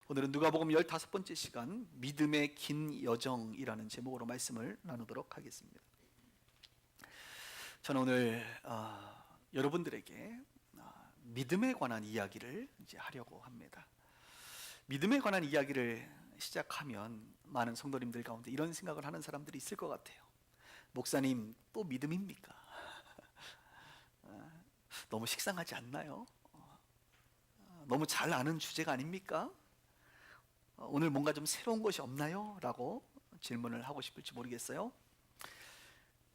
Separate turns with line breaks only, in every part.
오늘은 누가복음 15번째 시간 믿음의 긴 여정이라는 제목으로 말씀을 나누도록 하겠습니다. 저는 오늘 여러분들에게 믿음에 관한 이야기를 이제 하려고 합니다. 믿음에 관한 이야기를 시작하면 많은 성도님들 가운데 이런 생각을 하는 사람들이 있을 것 같아요. 목사님, 또 믿음입니까? 너무 식상하지 않나요? 너무 잘 아는 주제가 아닙니까? 오늘 뭔가 좀 새로운 것이 없나요? 라고 질문을 하고 싶을지 모르겠어요.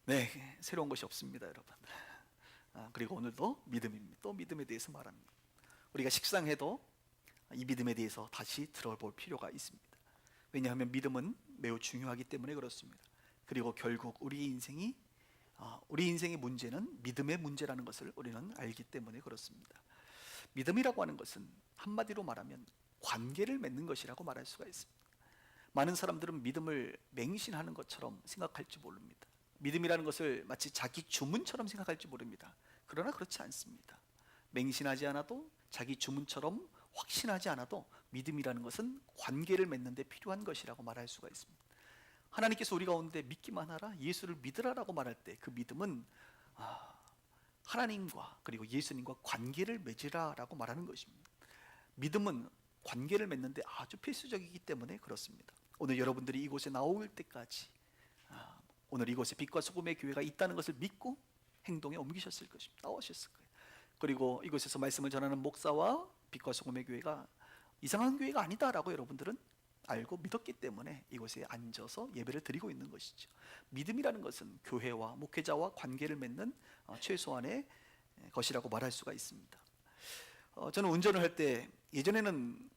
네, 새로운 것이 없습니다, 여러분. 그리고 오늘도 믿음입니다. 또 믿음에 대해서 말합니다. 우리가 식상해도 이 믿음에 대해서 다시 들어볼 필요가 있습니다. 왜냐하면 믿음은 매우 중요하기 때문에 그렇습니다. 그리고 결국 우리 인생의 문제는 믿음의 문제라는 것을 우리는 알기 때문에 그렇습니다. 믿음이라고 하는 것은 한마디로 말하면 관계를 맺는 것이라고 말할 수가 있습니다. 많은 사람들은 믿음을 맹신하는 것처럼 생각할지 모릅니다. 믿음이라는 것을 마치 자기 주문처럼 생각할지 모릅니다. 그러나 그렇지 않습니다. 맹신하지 않아도 자기 주문처럼 확신하지 않아도 믿음이라는 것은 관계를 맺는 데 필요한 것이라고 말할 수가 있습니다. 하나님께서 우리 가운데 믿기만 하라, 예수를 믿으라라고 말할 때 그 믿음은 하나님과 그리고 예수님과 관계를 맺으라라고 말하는 것입니다. 믿음은 관계를 맺는데 아주 필수적이기 때문에 그렇습니다. 오늘 여러분들이 이곳에 나올 때까지 오늘 이곳에 빛과 소금의 교회가 있다는 것을 믿고 행동에 옮기셨을 것입니다. 나오셨을 거예요. 그리고 이곳에서 말씀을 전하는 목사와 빛과 소금의 교회가 이상한 교회가 아니다라고 여러분들은 알고 믿었기 때문에 이곳에 앉아서 예배를 드리고 있는 것이죠. 믿음이라는 것은 교회와 목회자와 관계를 맺는 최소한의 것이라고 말할 수가 있습니다. 저는 운전을 할 때 예전에는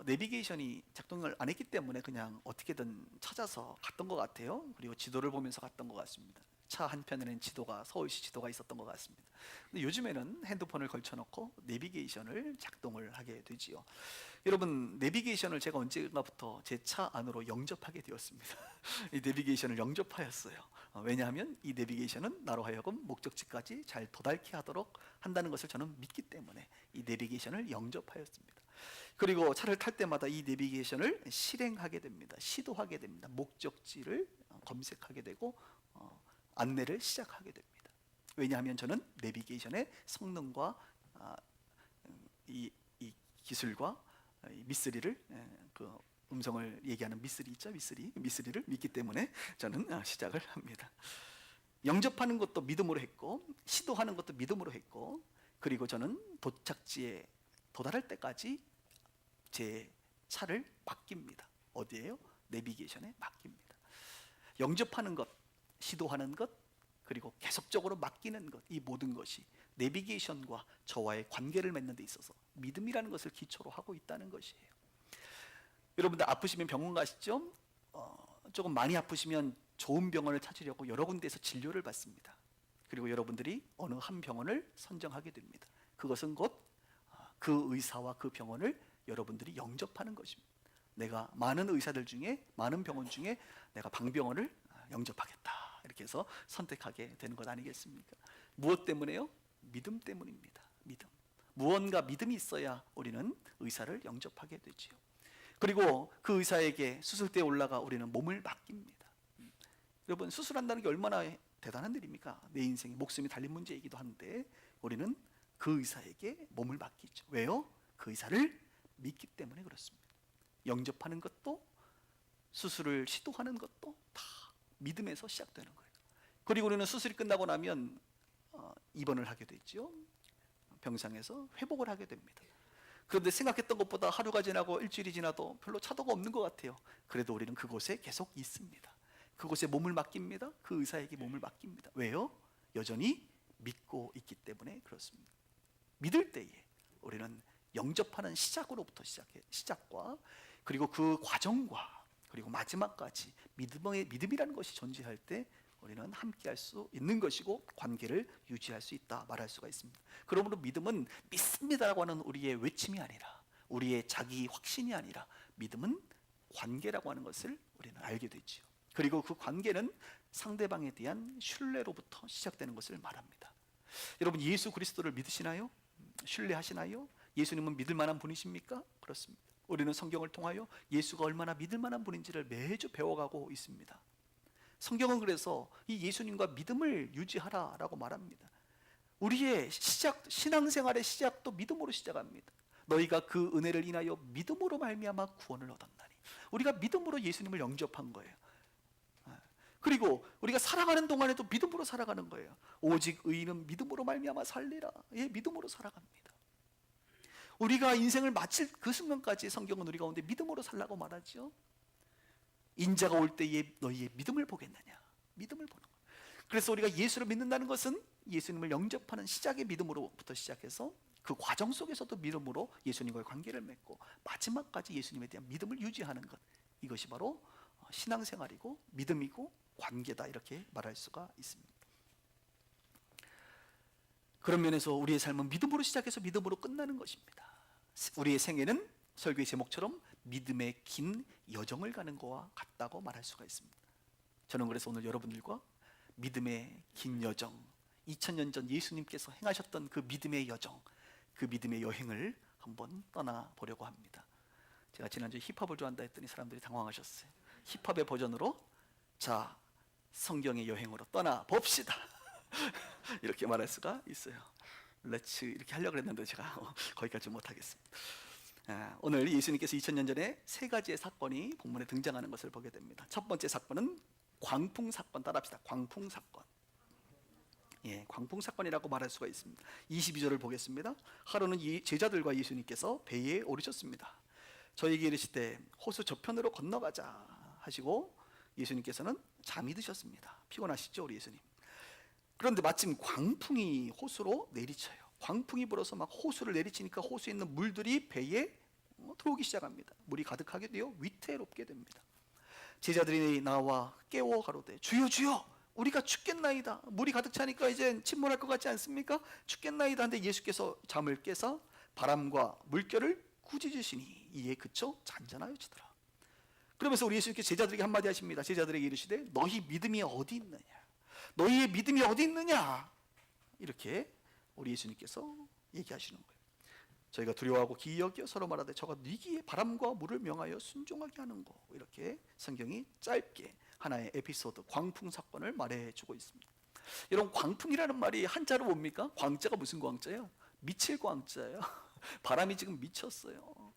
내비게이션이 작동을 안 했기 때문에 그냥 어떻게든 찾아서 갔던 것 같아요. 그리고 지도를 보면서 갔던 것 같습니다. 차 한편에는 지도가, 서울시 지도가 있었던 것 같습니다. 근데 요즘에는 핸드폰을 걸쳐놓고 내비게이션을 작동을 하게 되지요. 여러분, 내비게이션을 제가 언젠가부터 제 차 안으로 영접하게 되었습니다. 이 내비게이션을 영접하였어요. 왜냐하면 이 내비게이션은 나로 하여금 목적지까지 잘 도달케 하도록 한다는 것을 저는 믿기 때문에 이 내비게이션을 영접하였습니다. 그리고 차를 탈 때마다 이 내비게이션을 실행하게 됩니다. 시도하게 됩니다. 목적지를 검색하게 되고 안내를 시작하게 됩니다. 왜냐하면 저는 내비게이션의 성능과 이 기술과 미쓰리를, 그 음성을 얘기하는 미쓰리 있죠? 미쓰리를 믿기 때문에 저는 시작을 합니다. 영접하는 것도 믿음으로 했고 시도하는 것도 믿음으로 했고, 그리고 저는 도착지에 도달할 때까지 제 차를 맡깁니다. 어디에요? 내비게이션에 맡깁니다. 영접하는 것, 시도하는 것, 그리고 계속적으로 맡기는 것, 이 모든 것이 내비게이션과 저와의 관계를 맺는 데 있어서 믿음이라는 것을 기초로 하고 있다는 것이에요. 여러분들 아프시면 병원 가시죠? 조금 많이 아프시면 좋은 병원을 찾으려고 여러 군데에서 진료를 받습니다. 그리고 여러분들이 어느 한 병원을 선정하게 됩니다. 그것은 곧 그 의사와 그 병원을 여러분들이 영접하는 것입니다. 내가 많은 의사들 중에, 많은 병원 중에 내가 방병원을 영접하겠다, 이렇게 해서 선택하게 되는 것 아니겠습니까? 무엇 때문에요? 믿음 때문입니다. 믿음. 무언가 믿음이 있어야 우리는 의사를 영접하게 되지요. 그리고 그 의사에게 수술대에 올라가 우리는 몸을 맡깁니다. 여러분, 수술한다는 게 얼마나 대단한 일입니까? 내 인생에 목숨이 달린 문제이기도 한데 우리는 그 의사에게 몸을 맡기죠. 왜요? 그 의사를 믿기 때문에 그렇습니다. 영접하는 것도 수술을 시도하는 것도 다 믿음에서 시작되는 거예요. 그리고 우리는 수술이 끝나고 나면 입원을 하게 되죠. 병상에서 회복을 하게 됩니다. 그런데 생각했던 것보다 하루가 지나고 일주일이 지나도 별로 차도가 없는 것 같아요. 그래도 우리는 그곳에 계속 있습니다. 그곳에 몸을 맡깁니다. 그 의사에게 몸을 맡깁니다. 왜요? 여전히 믿고 있기 때문에 그렇습니다. 믿을 때에 우리는 영접하는 시작으로부터 시작과 그리고 그 과정과 그리고 마지막까지 믿음이라는 것이 존재할 때 우리는 함께할 수 있는 것이고 관계를 유지할 수 있다 말할 수가 있습니다. 그러므로 믿음은 믿습니다라고 하는 우리의 외침이 아니라, 우리의 자기 확신이 아니라, 믿음은 관계라고 하는 것을 우리는 알게 되지요. 그리고 그 관계는 상대방에 대한 신뢰로부터 시작되는 것을 말합니다. 여러분, 예수 그리스도를 믿으시나요? 신뢰하시나요? 예수님은 믿을 만한 분이십니까? 그렇습니다. 우리는 성경을 통하여 예수가 얼마나 믿을 만한 분인지를 매주 배워가고 있습니다. 성경은 그래서 이 예수님과 믿음을 유지하라라고 말합니다. 우리의 신앙생활의 시작도 믿음으로 시작합니다. 너희가 그 은혜를 인하여 믿음으로 말미암아 구원을 얻었나니. 우리가 믿음으로 예수님을 영접한 거예요. 그리고 우리가 살아가는 동안에도 믿음으로 살아가는 거예요. 오직 의인은 믿음으로 말미암아 살리라. 예, 믿음으로 살아갑니다. 우리가 인생을 마칠 그 순간까지 성경은 우리 가운데 믿음으로 살라고 말하죠. 인자가 올 때에 너희의 믿음을 보겠느냐. 믿음을 보는 거예요. 그래서 우리가 예수를 믿는다는 것은 예수님을 영접하는 시작의 믿음으로부터 시작해서 그 과정 속에서도 믿음으로 예수님과의 관계를 맺고 마지막까지 예수님에 대한 믿음을 유지하는 것, 이것이 바로 신앙생활이고 믿음이고 관계다, 이렇게 말할 수가 있습니다. 그런 면에서 우리의 삶은 믿음으로 시작해서 믿음으로 끝나는 것입니다. 우리의 생애는 설교의 제목처럼 믿음의 긴 여정을 가는 것과 같다고 말할 수가 있습니다. 저는 그래서 오늘 여러분들과 믿음의 긴 여정, 2000년 전 예수님께서 행하셨던 그 믿음의 여정, 그 믿음의 여행을 한번 떠나보려고 합니다. 제가 지난주에 힙합을 좋아한다 했더니 사람들이 당황하셨어요. 힙합의 버전으로 자, 성경의 여행으로 떠나봅시다. 이렇게 말할 수가 있어요. 렛츠 이렇게 하려고 했는데 제가 거기까지 못하겠습니다. 오늘 예수님께서 2000년 전에 세 가지의 사건이 본문에 등장하는 것을 보게 됩니다. 첫 번째 사건은 광풍 사건. 따라합시다. 광풍 사건. 예, 광풍 사건이라고 말할 수가 있습니다. 22절을 보겠습니다. 하루는 제자들과 예수님께서 배에 오르셨습니다. 저에게 이르시되 호수 저편으로 건너가자 하시고 예수님께서는 잠이 드셨습니다. 피곤하시죠, 우리 예수님. 그런데 마침 광풍이 호수로 내리쳐요. 광풍이 불어서 막 호수를 내리치니까 호수에 있는 물들이 배에 들어오기 시작합니다. 물이 가득하게 되어 위태롭게 됩니다. 제자들이 나와 깨워 가로되 주여 주여 우리가 죽겠나이다. 물이 가득 차니까 이제 침몰할 것 같지 않습니까? 죽겠나이다. 한데 예수께서 잠을 깨서 바람과 물결을 꾸짖으시니 이에 그쳐 잔잔하여지더라. 그러면서 우리 예수님께서 제자들에게 한마디 하십니다. 제자들에게 이르시되 너희 믿음이 어디 있느냐? 너희의 믿음이 어디 있느냐? 이렇게 우리 예수님께서 얘기하시는 거예요. 저희가 두려워하고 기이 여겨 서로 말하되 저가 네기에 바람과 물을 명하여 순종하게 하는 거. 이렇게 성경이 짧게 하나의 에피소드, 광풍 사건을 말해주고 있습니다. 여러분, 광풍이라는 말이 한자로 뭡니까? 광자가 무슨 광자예요? 미칠 광자예요. 바람이 지금 미쳤어요.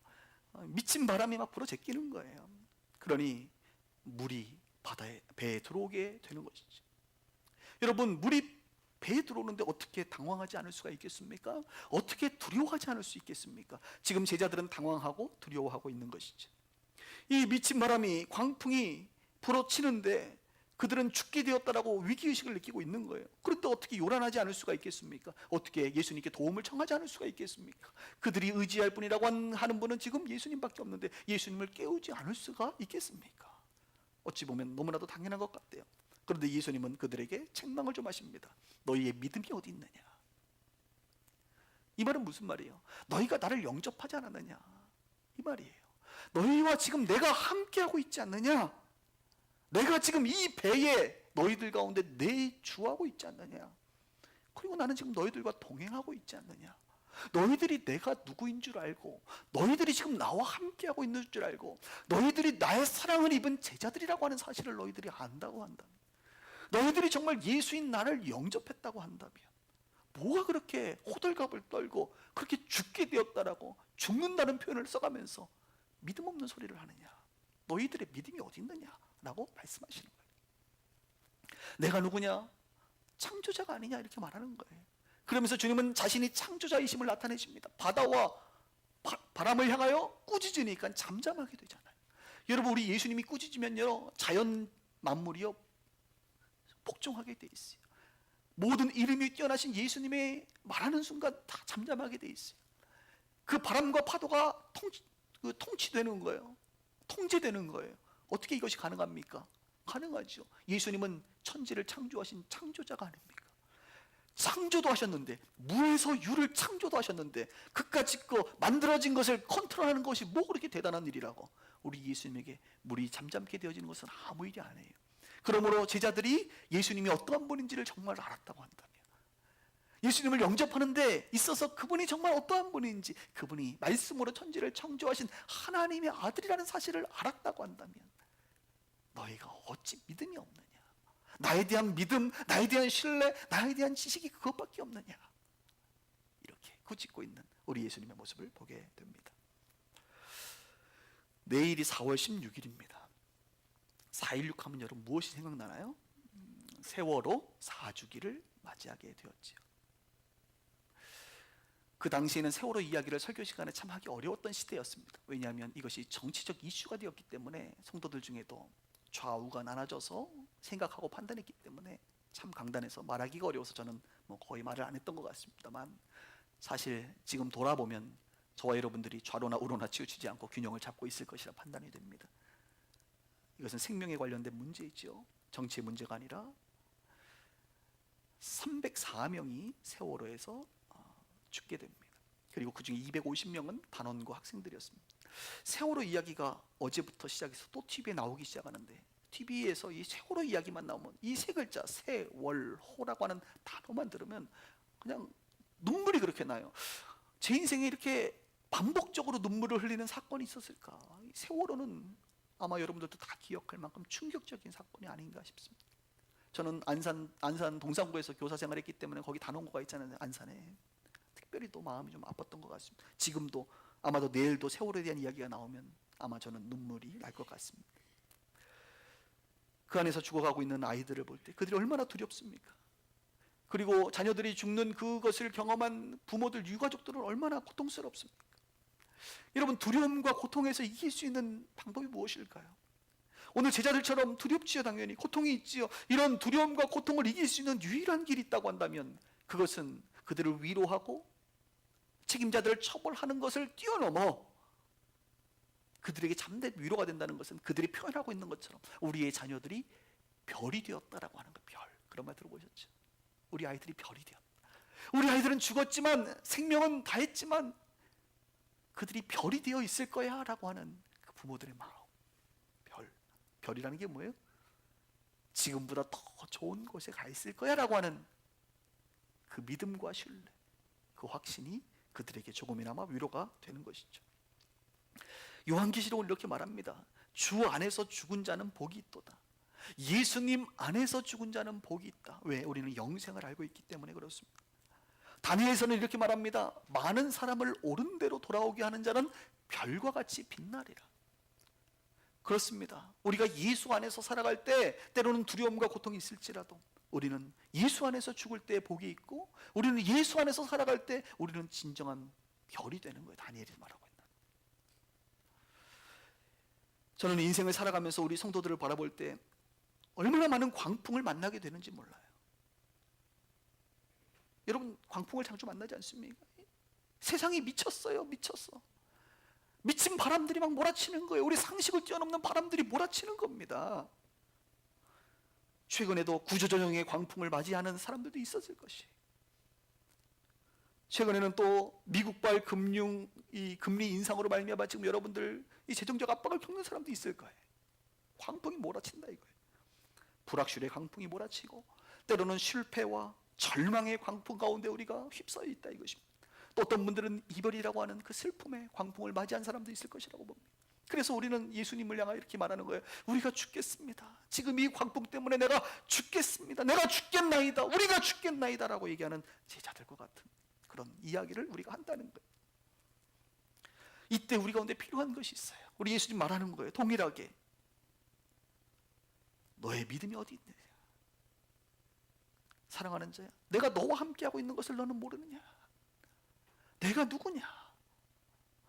미친 바람이 막 불어 제끼는 거예요. 그러니 물이 배에 들어오게 되는 것이죠. 여러분, 물이 배에 들어오는데 어떻게 당황하지 않을 수가 있겠습니까? 어떻게 두려워하지 않을 수 있겠습니까? 지금 제자들은 당황하고 두려워하고 있는 것이죠. 이 미친 바람이, 광풍이 불어치는데 그들은 죽게 되었다라고 위기의식을 느끼고 있는 거예요. 그런데 어떻게 요란하지 않을 수가 있겠습니까? 어떻게 예수님께 도움을 청하지 않을 수가 있겠습니까? 그들이 의지할 분이라고 하는 분은 지금 예수님밖에 없는데 예수님을 깨우지 않을 수가 있겠습니까? 어찌 보면 너무나도 당연한 것 같아요. 그런데 예수님은 그들에게 책망을 좀 하십니다. 너희의 믿음이 어디 있느냐? 이 말은 무슨 말이에요? 너희가 나를 영접하지 않았느냐? 이 말이에요. 너희와 지금 내가 함께하고 있지 않느냐? 내가 지금 이 배에 너희들 가운데 내주하고 있지 않느냐? 그리고 나는 지금 너희들과 동행하고 있지 않느냐? 너희들이 내가 누구인 줄 알고, 너희들이 지금 나와 함께하고 있는 줄 알고, 너희들이 나의 사랑을 입은 제자들이라고 하는 사실을 너희들이 안다고 한다면, 너희들이 정말 예수인 나를 영접했다고 한다면 뭐가 그렇게 호들갑을 떨고 그렇게 죽게 되었다라고, 죽는다는 표현을 써가면서 믿음 없는 소리를 하느냐? 너희들의 믿음이 어디 있느냐? 라고 말씀하시는 거예요. 내가 누구냐? 창조자가 아니냐? 이렇게 말하는 거예요. 그러면서 주님은 자신이 창조자이심을 나타내십니다. 바다와 바람을 향하여 꾸짖으니까 잠잠하게 되잖아요. 여러분, 우리 예수님이 꾸짖으면요, 자연 만물이요 복종하게 돼 있어요. 모든 이름이 뛰어나신 예수님의 말하는 순간 다 잠잠하게 돼 있어요. 그 바람과 파도가 통치되는 거예요. 통제되는 거예요. 어떻게 이것이 가능합니까? 가능하죠. 예수님은 천지를 창조하신 창조자가 아닙니까? 창조도 하셨는데, 무에서 유를 창조도 하셨는데, 그까짓 거 만들어진 것을 컨트롤하는 것이 뭐 그렇게 대단한 일이라고. 우리 예수님에게 물이 잠잠게 되어지는 것은 아무 일이 아니에요. 그러므로 제자들이 예수님이 어떠한 분인지를 정말 알았다고 한다면, 예수님을 영접하는 데 있어서 그분이 정말 어떠한 분인지, 그분이 말씀으로 천지를 창조하신 하나님의 아들이라는 사실을 알았다고 한다면 너희가 어찌 믿음이 없느냐? 나에 대한 믿음, 나에 대한 신뢰, 나에 대한 지식이 그것밖에 없느냐? 이렇게 꾸짖고 있는 우리 예수님의 모습을 보게 됩니다. 내일이 4월 16일입니다. 4.16 하면 여러분 무엇이 생각나나요? 세월호 4주기를 맞이하게 되었지요. 그 당시에는 세월호 이야기를 설교 시간에 참 하기 어려웠던 시대였습니다. 왜냐하면 이것이 정치적 이슈가 되었기 때문에 성도들 중에도 좌우가 나눠져서 생각하고 판단했기 때문에 참 강단에서 말하기가 어려워서 저는 거의 말을 안 했던 것 같습니다만, 사실 지금 돌아보면 저와 여러분들이 좌로나 우로나 치우치지 않고 균형을 잡고 있을 것이라 판단이 됩니다. 이것은 생명에 관련된 문제이죠. 정치의 문제가 아니라 304명이 세월호에서 죽게 됩니다. 그리고 그 중에 250명은 단원고 학생들이었습니다. 세월호 이야기가 어제부터 시작해서 또 TV에 나오기 시작하는데, TV에서 이 세월호 이야기만 나오면 이 세 글자 세월호라고 하는 단어만 들으면 그냥 눈물이 그렇게 나요. 제 인생에 이렇게 반복적으로 눈물을 흘리는 사건이 있었을까? 세월호는 아마 여러분들도 다 기억할 만큼 충격적인 사건이 아닌가 싶습니다. 저는 안산 동산구에서 교사 생활했기 때문에 거기 단원고가 있잖아요. 안산에 특별히 또 마음이 좀 아팠던 것 같습니다. 지금도 아마도 내일도 세월호에 대한 이야기가 나오면 아마 저는 눈물이 날 것 같습니다. 그 안에서 죽어가고 있는 아이들을 볼 때 그들이 얼마나 두렵습니까? 그리고 자녀들이 죽는 그것을 경험한 부모들, 유가족들은 얼마나 고통스럽습니까? 여러분, 두려움과 고통에서 이길 수 있는 방법이 무엇일까요? 오늘 제자들처럼 두렵지요. 당연히 고통이 있지요. 이런 두려움과 고통을 이길 수 있는 유일한 길이 있다고 한다면 그것은 그들을 위로하고 책임자들을 처벌하는 것을 뛰어넘어 그들에게 참된 위로가 된다는 것은 그들이 표현하고 있는 것처럼 우리의 자녀들이 별이 되었다라고 하는 거. 별, 그런 말 들어보셨죠? 우리 아이들이 별이 되었다. 우리 아이들은 죽었지만 생명은 다했지만 그들이 별이 되어 있을 거야 라고 하는 그 부모들의 마음. 별이라는 게 뭐예요? 지금보다 더 좋은 곳에 가 있을 거야 라고 하는 그 믿음과 신뢰, 그 확신이 그들에게 조금이나마 위로가 되는 것이죠. 요한계시록은 이렇게 말합니다. 주 안에서 죽은 자는 복이 있도다. 예수님 안에서 죽은 자는 복이 있다. 왜? 우리는 영생을 알고 있기 때문에 그렇습니다. 다니엘서는 이렇게 말합니다. 많은 사람을 옳은 대로 돌아오게 하는 자는 별과 같이 빛나리라. 그렇습니다. 우리가 예수 안에서 살아갈 때 때로는 두려움과 고통이 있을지라도 우리는 예수 안에서 죽을 때 복이 있고, 우리는 예수 안에서 살아갈 때 우리는 진정한 별이 되는 거예요. 다니엘이 말하고 있는. 저는 인생을 살아가면서 우리 성도들을 바라볼 때 얼마나 많은 광풍을 만나게 되는지 몰라요. 여러분, 광풍을 자주 만나지 않습니까? 세상이 미쳤어요. 미쳤어. 미친 바람들이 막 몰아치는 거예요. 우리 상식을 뛰어넘는 바람들이 몰아치는 겁니다. 최근에도 구조조정의 광풍을 맞이하는 사람들도 있었을 것이. 최근에는 또 미국발 금리 인상으로 말미암아 지금 여러분들 이 재정적 압박을 겪는 사람도 있을 거예요. 광풍이 몰아친다 이거예요. 불확실의 광풍이 몰아치고 때로는 실패와 절망의 광풍 가운데 우리가 휩싸여 있다 이것입니다. 또 어떤 분들은 이별이라고 하는 그 슬픔의 광풍을 맞이한 사람도 있을 것이라고 봅니다. 그래서 우리는 예수님을 향하여 이렇게 말하는 거예요. 우리가 죽겠습니다. 지금 이 광풍 때문에 내가 죽겠습니다. 내가 죽겠나이다. 우리가 죽겠나이다 라고 얘기하는 제자들과 같은 그런 이야기를 우리가 한다는 거예요. 이때 우리 가운데 필요한 것이 있어요. 우리 예수님 말하는 거예요. 동일하게 너의 믿음이 어디 있느냐? 사랑하는 자야, 내가 너와 함께하고 있는 것을 너는 모르느냐? 내가 누구냐?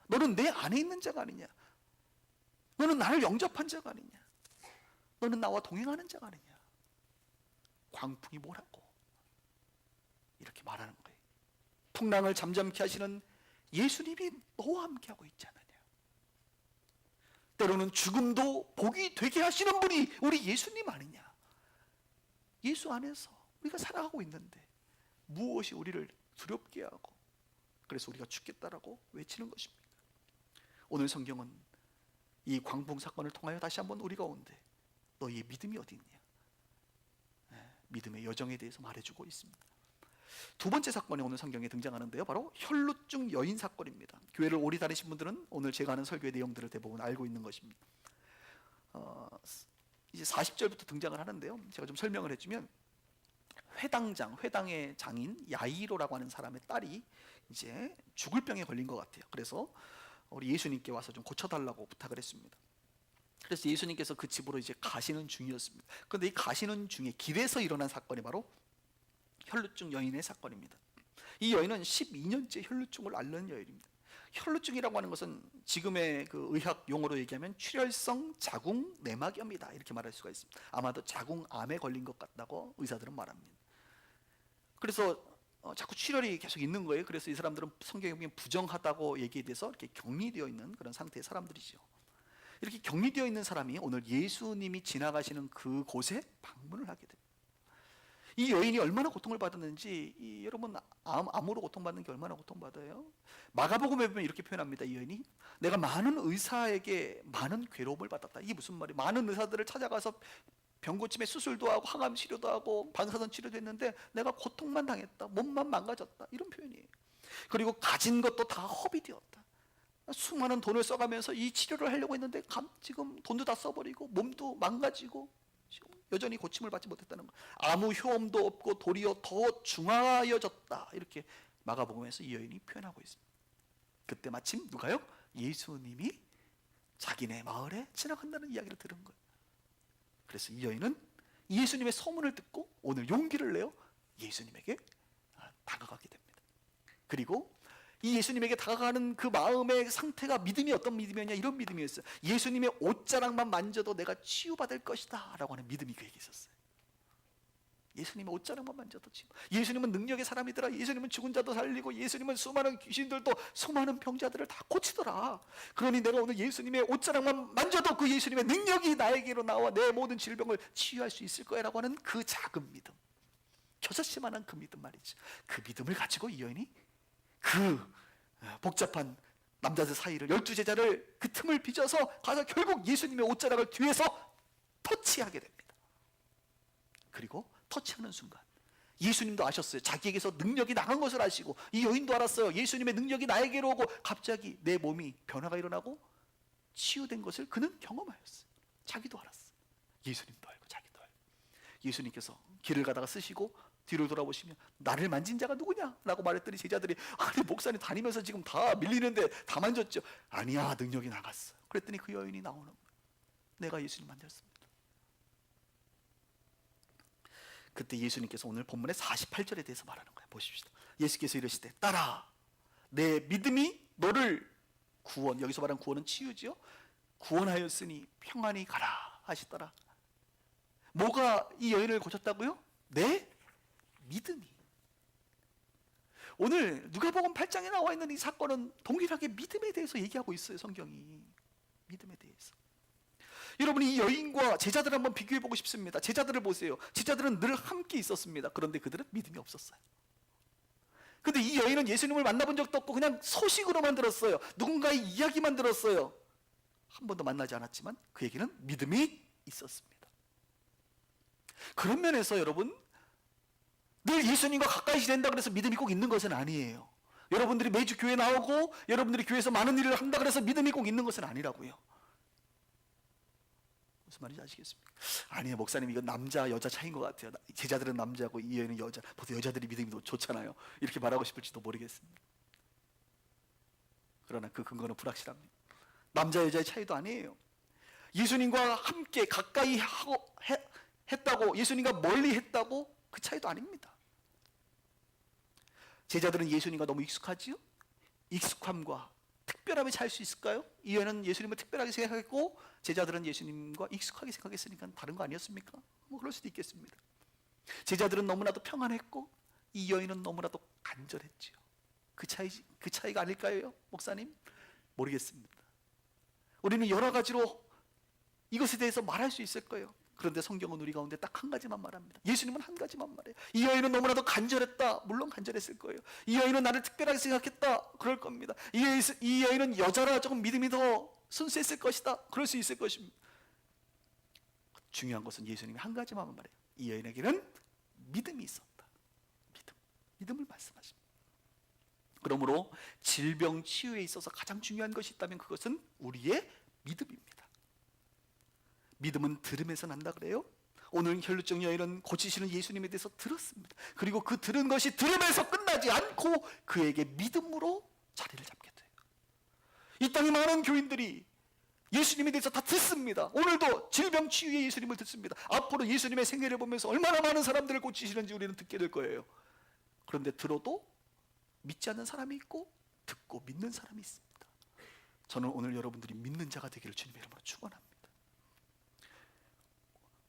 너는 내 안에 있는 자가 아니냐? 너는 나를 영접한 자가 아니냐? 너는 나와 동행하는 자가 아니냐? 광풍이 뭐라고? 이렇게 말하는 거예요. 풍랑을 잠잠케 하시는 예수님이 너와 함께하고 있지 않느냐? 때로는 죽음도 복이 되게 하시는 분이 우리 예수님 아니냐? 예수 안에서 우리가 살아가고 있는데 무엇이 우리를 두렵게 하고 그래서 우리가 죽겠다라고 외치는 것입니까? 오늘 성경은 이 광풍 사건을 통하여 다시 한번 우리 가운데 너희의 믿음이 어디 있냐? 믿음의 여정에 대해서 말해주고 있습니다. 두 번째 사건이 오늘 성경에 등장하는데요, 바로 혈루증 여인 사건입니다. 교회를 오래 다니신 분들은 오늘 제가 하는 설교의 내용들을 대부분 알고 있는 것입니다. 이제 40절부터 등장을 하는데요, 제가 좀 설명을 해주면, 회당의 장인 야이로라고 하는 사람의 딸이 이제 죽을 병에 걸린 것 같아요. 그래서 우리 예수님께 와서 좀 고쳐달라고 부탁을 했습니다. 그래서 예수님께서 그 집으로 이제 가시는 중이었습니다. 그런데 이 가시는 중에 길에서 일어난 사건이 바로 혈루증 여인의 사건입니다. 이 여인은 12년째 혈루증을 앓는 여인입니다. 혈루증이라고 하는 것은 지금의 그 의학 용어로 얘기하면 출혈성 자궁 내막염이다, 이렇게 말할 수가 있습니다. 아마도 자궁암에 걸린 것 같다고 의사들은 말합니다. 그래서 자꾸 출혈이 계속 있는 거예요. 그래서 이 사람들은 성경에 보면 부정하다고 얘기에 대해서 이렇게 격리되어 있는 그런 상태의 사람들이죠. 이렇게 격리되어 있는 사람이 오늘 예수님이 지나가시는 그곳에 방문을 하게 됩니다. 이 여인이 얼마나 고통을 받았는지, 여러분 암으로 고통받는 게 얼마나 고통받아요? 마가복음에 보면 이렇게 표현합니다. 이 여인이 내가 많은 의사에게 많은 괴로움을 받았다. 이게 무슨 말이에요? 많은 의사들을 찾아가서 병고침에 수술도 하고 항암 치료도 하고 방사선 치료도 했는데 내가 고통만 당했다, 몸만 망가졌다, 이런 표현이에요. 그리고 가진 것도 다 허비 되었다. 수많은 돈을 써가면서 이 치료를 하려고 했는데 지금 돈도 다 써버리고 몸도 망가지고 여전히 고침을 받지 못했다는 거. 아무 효험도 없고 도리어 더 중하여졌다, 이렇게 마가복음에서 이 여인이 표현하고 있습니다. 그때 마침 누가요? 예수님이 자기네 마을에 지나간다는 이야기를 들은 거예요. 그래서 이 여인은 예수님의 소문을 듣고 오늘 용기를 내어 예수님에게 다가가게 됩니다. 그리고 이 예수님에게 다가가는 그 마음의 상태가 믿음이 어떤 믿음이었냐, 이런 믿음이었어요. 예수님의 옷자락만 만져도 내가 치유받을 것이다 라고 하는 믿음이 그에게 있었어요. 예수님의 옷자락만 만져도 치유. 예수님은 능력의 사람이더라. 예수님은 죽은 자도 살리고, 예수님은 수많은 귀신들도 수많은 병자들을 다 고치더라. 그러니 내가 오늘 예수님의 옷자락만 만져도 그 예수님의 능력이 나에게로 나와 내 모든 질병을 치유할 수 있을 거야 라고 하는 그 작은 믿음, 겨자씨만한 그 믿음 말이죠. 그 믿음을 가지고 이 여인이 그 복잡한 남자들 사이를, 12제자를 그 틈을 빚어서 가서 결국 예수님의 옷자락을 뒤에서 터치하게 됩니다. 그리고 터치하는 순간 예수님도 아셨어요. 자기에게서 능력이 나간 것을 아시고, 이 여인도 알았어요. 예수님의 능력이 나에게로 오고 갑자기 내 몸이 변화가 일어나고 치유된 것을 그는 경험하였어요. 자기도 알았어요. 예수님도 알고 자기도 알고. 예수님께서 길을 가다가 쓰시고 뒤를 돌아보시면 나를 만진 자가 누구냐? 라고 말했더니 제자들이 아니 목사님 다니면서 지금 다 밀리는데 다 만졌죠. 아니야, 능력이 나갔어. 그랬더니 그 여인이 나오는 거예요. 내가 예수님 만졌습니다. 그때 예수님께서 오늘 본문의 48절에 대해서 말하는 거예요. 보십시다. 예수께서 이르시되 딸아, 내 믿음이 너를 구원, 여기서 말하는 구원은 치유지요, 구원하였으니 평안히 가라 하시더라. 뭐가 이 여인을 고쳤다고요? 내 믿음이. 오늘 누가복음 8장에 나와 있는 이 사건은 동일하게 믿음에 대해서 얘기하고 있어요. 성경이 믿음에 대해서. 여러분, 이 여인과 제자들을 한번 비교해 보고 싶습니다. 제자들을 보세요. 제자들은 늘 함께 있었습니다. 그런데 그들은 믿음이 없었어요. 근데 이 여인은 예수님을 만나본 적도 없고 그냥 소식으로만 들었어요. 누군가의 이야기만 들었어요. 한 번도 만나지 않았지만 그에게는 믿음이 있었습니다. 그런 면에서 여러분, 늘 예수님과 가까이 지낸다 그래서 믿음이 꼭 있는 것은 아니에요. 여러분들이 매주 교회 나오고 여러분들이 교회에서 많은 일을 한다 그래서 믿음이 꼭 있는 것은 아니라고요. 무슨 말인지 아시겠습니까? 아니에요 목사님, 이건 남자 여자 차이인 것 같아요. 제자들은 남자고 이 여인은 여자. 보통 여자들이 믿음이 더 좋잖아요. 이렇게 말하고 싶을지도 모르겠습니다. 그러나 그 근거는 불확실합니다. 남자 여자의 차이도 아니에요. 예수님과 함께 가까이 했다고, 예수님과 멀리 했다고 그 차이도 아닙니다. 제자들은 예수님과 너무 익숙하지요? 익숙함과 특별함에 차일 수 있을까요? 이 여인은 예수님을 특별하게 생각했고 제자들은 예수님과 익숙하게 생각했으니까 다른 거 아니었습니까? 뭐 그럴 수도 있겠습니다. 제자들은 너무나도 평안했고 이 여인은 너무나도 간절했지요. 그 차이가 아닐까요, 목사님? 모르겠습니다. 우리는 여러 가지로 이것에 대해서 말할 수 있을 거예요. 그런데 성경은 우리 가운데 딱 한 가지만 말합니다. 예수님은 한 가지만 말해요. 이 여인은 너무나도 간절했다. 물론 간절했을 거예요. 이 여인은 나를 특별하게 생각했다. 그럴 겁니다. 이 여인은 여자라 조금 믿음이 더 순수했을 것이다. 그럴 수 있을 것입니다. 중요한 것은 예수님이 한 가지만 말해요. 이 여인에게는 믿음이 있었다. 믿음. 믿음을 말씀하십니다. 그러므로 질병 치유에 있어서 가장 중요한 것이 있다면 그것은 우리의 믿음입니다. 믿음은 들음에서 난다 그래요. 오늘 혈루증 여인은 고치시는 예수님에 대해서 들었습니다. 그리고 그 들은 것이 들음에서 끝나지 않고 그에게 믿음으로 자리를 잡게 돼요. 이 땅의 많은 교인들이 예수님에 대해서 다 듣습니다. 오늘도 질병 치유의 예수님을 듣습니다. 앞으로 예수님의 생애를 보면서 얼마나 많은 사람들을 고치시는지 우리는 듣게 될 거예요. 그런데 들어도 믿지 않는 사람이 있고 듣고 믿는 사람이 있습니다. 저는 오늘 여러분들이 믿는 자가 되기를 주님의 이름으로 축원합니다.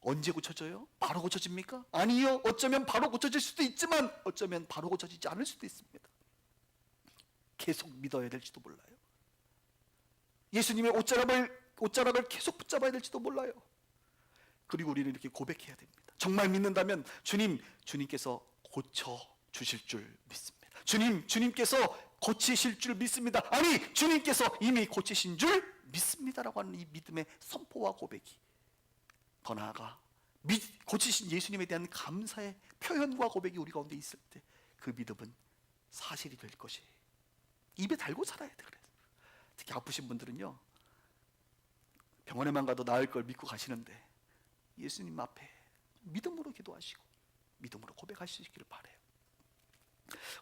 언제 고쳐져요? 바로 고쳐집니까? 아니요. 어쩌면 바로 고쳐질 수도 있지만 어쩌면 바로 고쳐지지 않을 수도 있습니다. 계속 믿어야 될지도 몰라요. 예수님의 옷자락을 계속 붙잡아야 될지도 몰라요. 그리고 우리는 이렇게 고백해야 됩니다. 정말 믿는다면 주님께서 고쳐 주실 줄 믿습니다. 주님께서 고치실 줄 믿습니다. 아니, 주님께서 이미 고치신 줄 믿습니다라고 하는 이 믿음의 선포와 고백이, 더 나아가 고치신 예수님에 대한 감사의 표현과 고백이 우리 가운데 있을 때 그 믿음은 사실이 될 것이, 입에 달고 살아야 돼. 그래서 특히 아프신 분들은요, 병원에만 가도 나을 걸 믿고 가시는데 예수님 앞에 믿음으로 기도하시고 믿음으로 고백하시기를 바라요.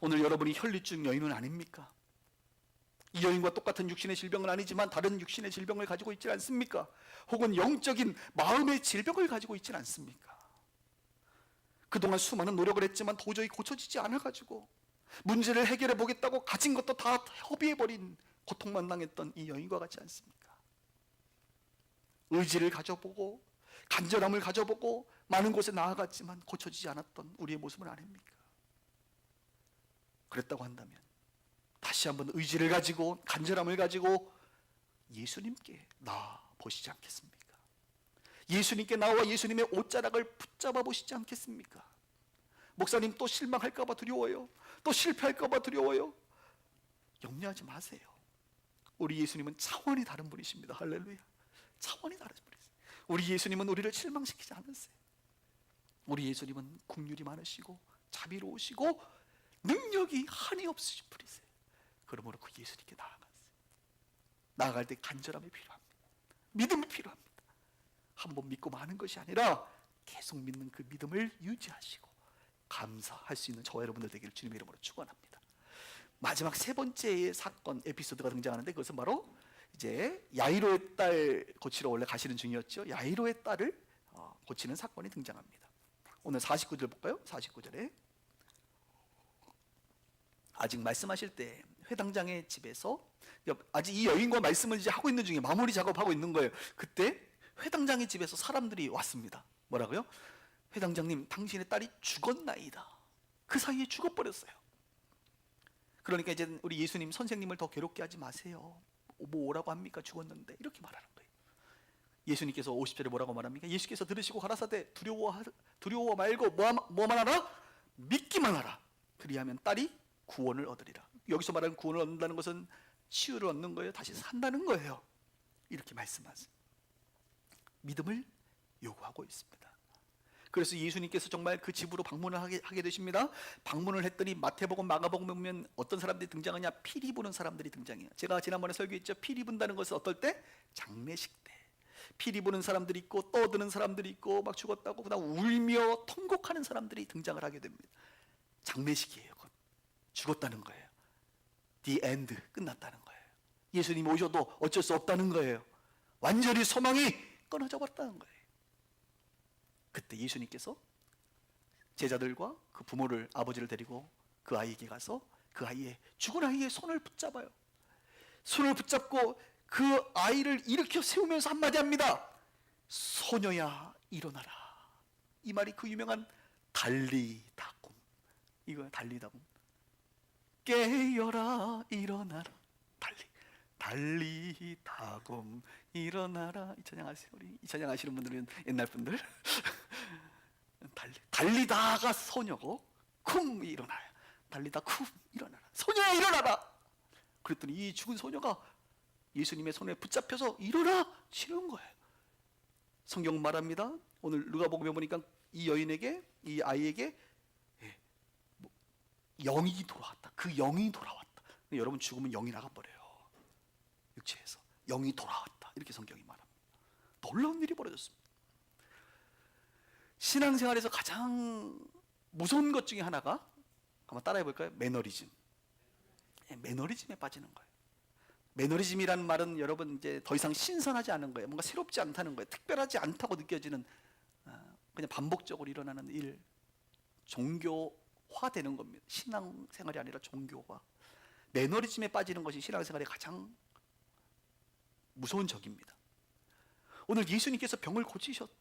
오늘 여러분이 혈루증 여인은 아닙니까? 이 여인과 똑같은 육신의 질병은 아니지만 다른 육신의 질병을 가지고 있지 않습니까? 혹은 영적인 마음의 질병을 가지고 있지 않습니까? 그동안 수많은 노력을 했지만 도저히 고쳐지지 않아가지고 문제를 해결해 보겠다고 가진 것도 다 허비해버린 고통만 당했던 이 여인과 같지 않습니까? 의지를 가져보고 간절함을 가져보고 많은 곳에 나아갔지만 고쳐지지 않았던 우리의 모습은 아닙니까? 그랬다고 한다면 다시 한번 의지를 가지고 간절함을 가지고 예수님께 나와 보시지 않겠습니까? 예수님께 나와 예수님의 옷자락을 붙잡아 보시지 않겠습니까? 목사님 또 실망할까 봐 두려워요. 또 실패할까 봐 두려워요. 염려하지 마세요. 우리 예수님은 차원이 다른 분이십니다. 할렐루야. 차원이 다른 분이세요. 우리 예수님은 우리를 실망시키지 않으세요. 우리 예수님은 긍휼이 많으시고 자비로우시고 능력이 한이 없으신 분이세요. 그러므로 그 예수님께 나아가세요. 나아갈 때 간절함이 필요합니다. 믿음이 필요합니다. 한번 믿고 마는 것이 아니라 계속 믿는 그 믿음을 유지하시고 감사할 수 있는 저와 여러분들 되기를 주님의 이름으로 축원합니다. 마지막 세 번째의 사건 에피소드가 등장하는데 그것은 바로 이제 야이로의 딸 고치러 원래 가시는 중이었죠. 야이로의 딸을 고치는 사건이 등장합니다. 오늘 49절 볼까요? 49절에 아직 말씀하실 때 회당장의 집에서 아직 이 여인과 말씀을 이제 하고 있는 중에 마무리 작업하고 있는 거예요. 그때 회당장의 집에서 사람들이 왔습니다. 뭐라고요? 회당장님, 당신의 딸이 죽었나이다. 그 사이에 죽어버렸어요. 그러니까 이제 우리 예수님 선생님을 더 괴롭게 하지 마세요. 뭐 오라고 합니까? 죽었는데. 이렇게 말하는 거예요. 예수님께서 50절에 뭐라고 말합니까? 예수께서 들으시고 가라사대 두려워 말고 뭐만 하라? 믿기만 하라. 그리하면 딸이 구원을 얻으리라. 여기서 말하는 구원을 얻는다는 것은 치유를 얻는 거예요. 다시 산다는 거예요. 이렇게 말씀하세요. 믿음을 요구하고 있습니다. 그래서 예수님께서 정말 그 집으로 방문을 하게 되십니다. 방문을 했더니 마태복음, 마가복음 보면 어떤 사람들이 등장하냐? 피리 부는 사람들이 등장해요. 제가 지난번에 설교했죠. 피리 분다는 것은 어떨 때? 장례식 때. 피리 부는 사람들이 있고 떠드는 사람들이 있고 막 죽었다고 그다음 울며 통곡하는 사람들이 등장을 하게 됩니다. 장례식이에요. 그건. 죽었다는 거예요. The end, 끝났다는 거예요. 예수님이 오셔도 어쩔 수 없다는 거예요. 완전히 소망이 끊어져 버렸다는 거예요. 그때 예수님께서 제자들과 그 부모를, 아버지를 데리고 그 아이에게 가서 그 아이의, 죽은 아이의 손을 붙잡아요. 손을 붙잡고 그 아이를 일으켜 세우면서 한마디 합니다. 소녀야 일어나라. 이 말이 그 유명한 달리다굼, 이거야. 달리다굼. 깨어라 일어나라. 달리다굼 일어나라. 이 찬양 아세요? 우리 이 찬양 아시는 분들은 옛날 분들. 달리다가 소녀고 쿵 일어나요. 달리다 쿵 일어나라. 소녀야 일어나라. 그랬더니 이 죽은 소녀가 예수님의 손에 붙잡혀서 일어나 치는 거예요. 성경 말합니다. 오늘 누가복음에 보니까 이 여인에게, 이 아이에게 영이 돌아왔다. 그 영이 돌아왔다. 여러분 죽으면 영이 나가버려요. 육체에서 영이 돌아왔다. 이렇게 성경이 말합니다. 놀라운 일이 벌어졌습니다. 신앙생활에서 가장 무서운 것 중에 하나가 한번 따라해 볼까요? 매너리즘. 매너리즘에 빠지는 거예요. 매너리즘이라는 말은 여러분 이제 더 이상 신선하지 않은 거예요. 뭔가 새롭지 않다는 거예요. 특별하지 않다고 느껴지는 그냥 반복적으로 일어나는 일, 종교화되는 겁니다. 신앙생활이 아니라 종교화. 매너리즘에 빠지는 것이 신앙생활의 가장 무서운 적입니다. 오늘 예수님께서 병을 고치셨대.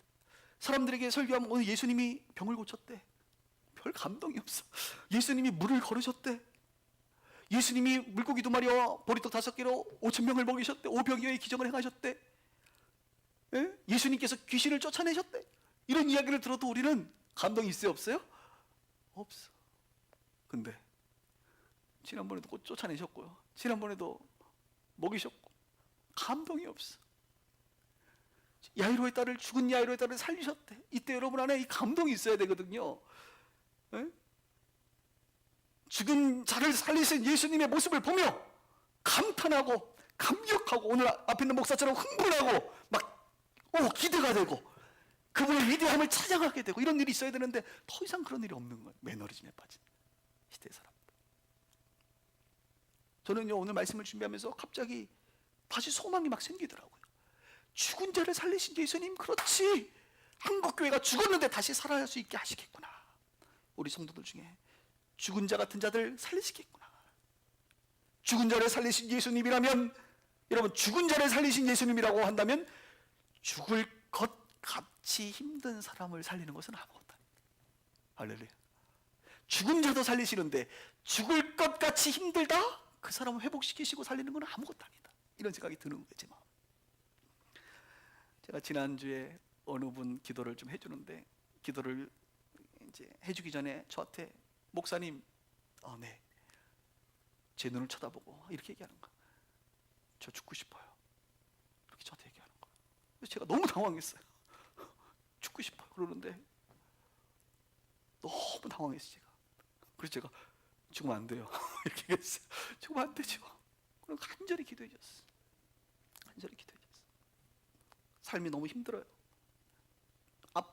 사람들에게 설교하면 오늘 예수님이 병을 고쳤대. 별 감동이 없어. 예수님이 물을 걸으셨대. 예수님이 물고기 2마리와 보리떡 5개로 5,000명을 먹이셨대. 5병이어의 기적을 행하셨대. 예? 예수님께서 귀신을 쫓아내셨대. 이런 이야기를 들어도 우리는 감동이 있어요, 없어요? 없어. 근데 지난번에도 곧 쫓아내셨고요, 지난번에도 먹이셨고 감동이 없어. 야이로의 딸을, 죽은 야이로의 딸을 살리셨대. 이때 여러분 안에 이 감동이 있어야 되거든요. 에? 죽은 자를 살리신 예수님의 모습을 보며 감탄하고 감격하고 오늘 앞에 있는 목사처럼 흥분하고 막 기대가 되고 그분의 위대함을 찬양하게 되고 이런 일이 있어야 되는데 더 이상 그런 일이 없는 거예요. 매너리즘에 빠진 시대의 사람들. 저는요 오늘 말씀을 준비하면서 갑자기 다시 소망이 막 생기더라고요. 죽은 자를 살리신 예수님, 그렇지, 한국교회가 죽었는데 다시 살아날 수 있게 하시겠구나. 우리 성도들 중에 죽은 자 같은 자들 살리시겠구나. 죽은 자를 살리신 예수님이라면, 여러분 죽은 자를 살리신 예수님이라고 한다면 죽을 것 같이 힘든 사람을 살리는 것은 아무것도 아닙니다. 할렐루야. 죽은 자도 살리시는데 죽을 것 같이 힘들다? 그 사람을 회복시키시고 살리는 건 아무것도 아니다. 이런 생각이 드는 거예요, 제 마음. 제가 지난주에 어느 분 기도를 좀 해주는데, 기도를 이제 해주기 전에 저한테 목사님, 네, 제 눈을 쳐다보고 이렇게 얘기하는 거야. 저 죽고 싶어요. 이렇게 저한테 얘기하는 거야. 그래서 제가 너무 당황했어요. 죽고 싶어요 그러는데 너무 당황했어요 제가. 그래서 제가 죽으면 안 돼요 이렇게 얘기했어요. 죽으면 안 되죠. 그럼 간절히 기도해 줬어. 간절히 기도해 줬어. 삶이 너무 힘들어요.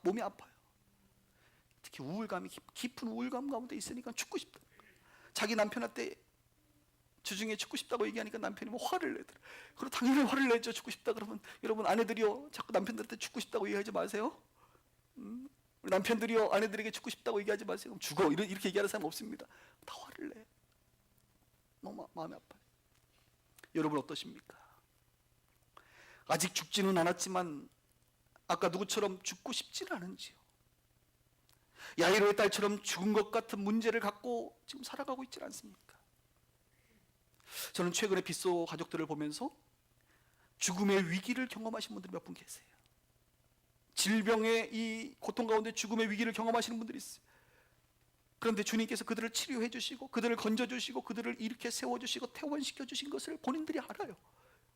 몸이 아파요. 특히 우울감이 깊은 우울감 가운데 있으니까 죽고 싶다. 자기 남편한테 주중에 죽고 싶다고 얘기하니까 남편이 뭐 화를 내더라. 그리고 당연히 화를 내죠. 죽고 싶다 그러면. 여러분 아내들이요, 자꾸 남편들한테 죽고 싶다고 얘기하지 마세요. 우리 남편들이요, 아내들에게 죽고 싶다고 얘기하지 마세요. 그럼 죽어, 이렇게 얘기하는 사람 없습니다. 다 화를 내. 너무 마음이 아파요. 여러분 어떠십니까? 아직 죽지는 않았지만 아까 누구처럼 죽고 싶지는 않은지요? 야이로의 딸처럼 죽은 것 같은 문제를 갖고 지금 살아가고 있지 않습니까? 저는 최근에 빗소 가족들을 보면서 죽음의 위기를 경험하신 분들이 몇 분 계세요. 질병의 이 고통 가운데 죽음의 위기를 경험하시는 분들이 있어요. 그런데 주님께서 그들을 치료해 주시고 그들을 건져 주시고 그들을 일으켜 세워 주시고 퇴원시켜 주신 것을 본인들이 알아요.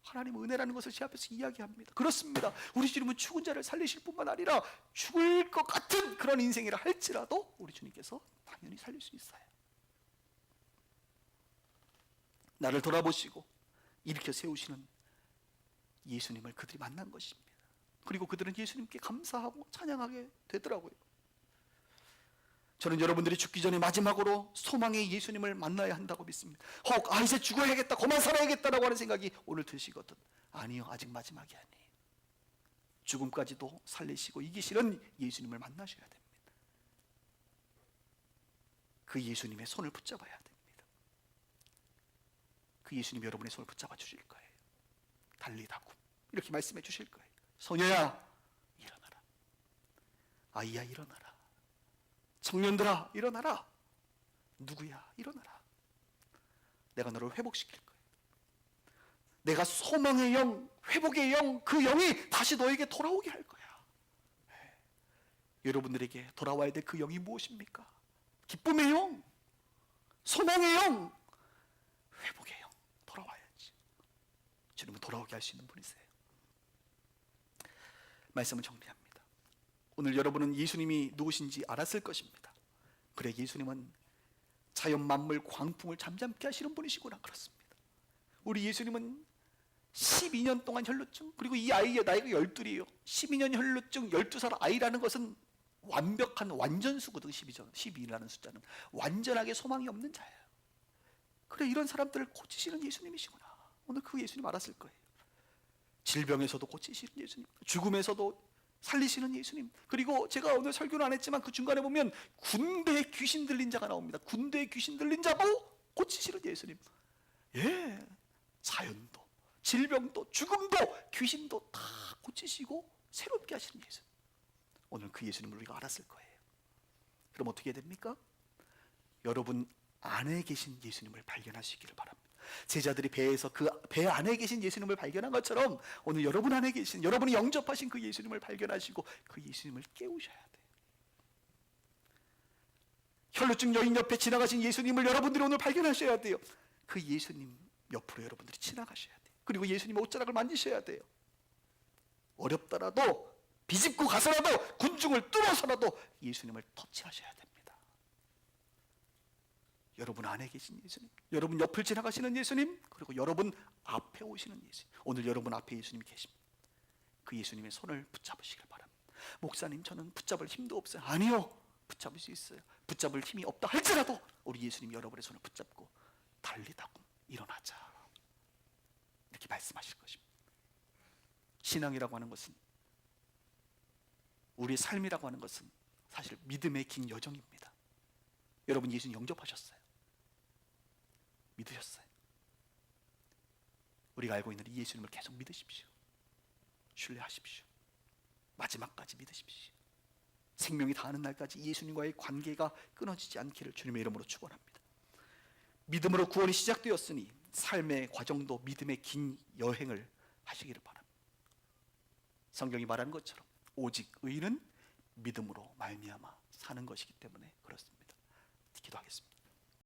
하나님의 은혜라는 것을 제 앞에서 이야기합니다. 그렇습니다. 우리 주님은 죽은 자를 살리실 뿐만 아니라 죽을 것 같은 그런 인생이라 할지라도 우리 주님께서 당연히 살릴 수 있어요. 나를 돌아보시고 일으켜 세우시는 예수님을 그들이 만난 것입니다. 그리고 그들은 예수님께 감사하고 찬양하게 되더라고요. 저는 여러분들이 죽기 전에 마지막으로 소망의 예수님을 만나야 한다고 믿습니다. 혹 이제 죽어야겠다, 그만 살아야겠다라고 하는 생각이 오늘 드시거든. 아니요, 아직 마지막이 아니에요. 죽음까지도 살리시고 이기시는 예수님을 만나셔야 됩니다. 그 예수님의 손을 붙잡아야 됩니다. 그 예수님 여러분의 손을 붙잡아 주실 거예요. 달리다고 이렇게 말씀해 주실 거예요. 소녀야 일어나라, 아이야 일어나라, 청년들아 일어나라, 누구야 일어나라. 내가 너를 회복시킬 거야. 내가 소망의 영, 회복의 영, 그 영이 다시 너에게 돌아오게 할 거야. 여러분들에게 돌아와야 될 그 영이 무엇입니까? 기쁨의 영, 소망의 영, 회복의 영. 돌아와야지. 주님은 돌아오게 할 수 있는 분이세요. 말씀을 정리합니다. 오늘 여러분은 예수님이 누구신지 알았을 것입니다. 그래, 예수님은 자연 만물 광풍을 잠잠케 하시는 분이시구나. 그렇습니다. 우리 예수님은 12년 동안 혈루증, 그리고 이 아이의 나이가 12이에요 12년 혈루증 12살 아이라는 것은 완벽한 완전수거든. 12라는 숫자는 완전하게 소망이 없는 자예요. 그래, 이런 사람들을 고치시는 예수님이시구나. 오늘 그 예수님 알았을 거예요. 질병에서도 고치시는 예수님, 죽음에서도 살리시는 예수님. 그리고 제가 오늘 설교는 안 했지만 그 중간에 보면 군대에 귀신 들린 자가 나옵니다. 군대에 귀신 들린 자도 고치시는 예수님. 예, 자연도, 질병도, 죽음도, 귀신도 다 고치시고 새롭게 하시는 예수님. 오늘 그 예수님을 우리가 알았을 거예요. 그럼 어떻게 됩니까? 여러분 안에 계신 예수님을 발견하시기를 바랍니다. 제자들이 배에서 그 배 안에 계신 예수님을 발견한 것처럼 오늘 여러분 안에 계신, 여러분이 영접하신 그 예수님을 발견하시고 그 예수님을 깨우셔야 돼요. 혈루증 여인 옆에 지나가신 예수님을 여러분들이 오늘 발견하셔야 돼요. 그 예수님 옆으로 여러분들이 지나가셔야 돼요. 그리고 예수님의 옷자락을 만지셔야 돼요. 어렵더라도 비집고 가서라도 군중을 뚫어서라도 예수님을 터치하셔야 됩니다. 여러분 안에 계신 예수님, 여러분 옆을 지나가시는 예수님, 그리고 여러분 앞에 오시는 예수님. 오늘 여러분 앞에 예수님이 계십니다. 그 예수님의 손을 붙잡으시길 바랍니다. 목사님, 저는 붙잡을 힘도 없어요. 아니요, 붙잡을 수 있어요. 붙잡을 힘이 없다 할지라도 우리 예수님이 여러분의 손을 붙잡고 달리다고 일어나자, 이렇게 말씀하실 것입니다. 신앙이라고 하는 것은, 우리의 삶이라고 하는 것은 사실 믿음의 긴 여정입니다. 여러분 예수님 영접하셨어요. 믿으셨어요. 우리가 알고 있는 이 예수님을 계속 믿으십시오. 신뢰하십시오. 마지막까지 믿으십시오. 생명이 다하는 날까지 예수님과의 관계가 끊어지지 않기를 주님의 이름으로 축원합니다. 믿음으로 구원이 시작되었으니 삶의 과정도 믿음의 긴 여행을 하시기를 바랍니다. 성경이 말하는 것처럼 오직 의인은 믿음으로 말미암아 사는 것이기 때문에 그렇습니다. 기도하겠습니다.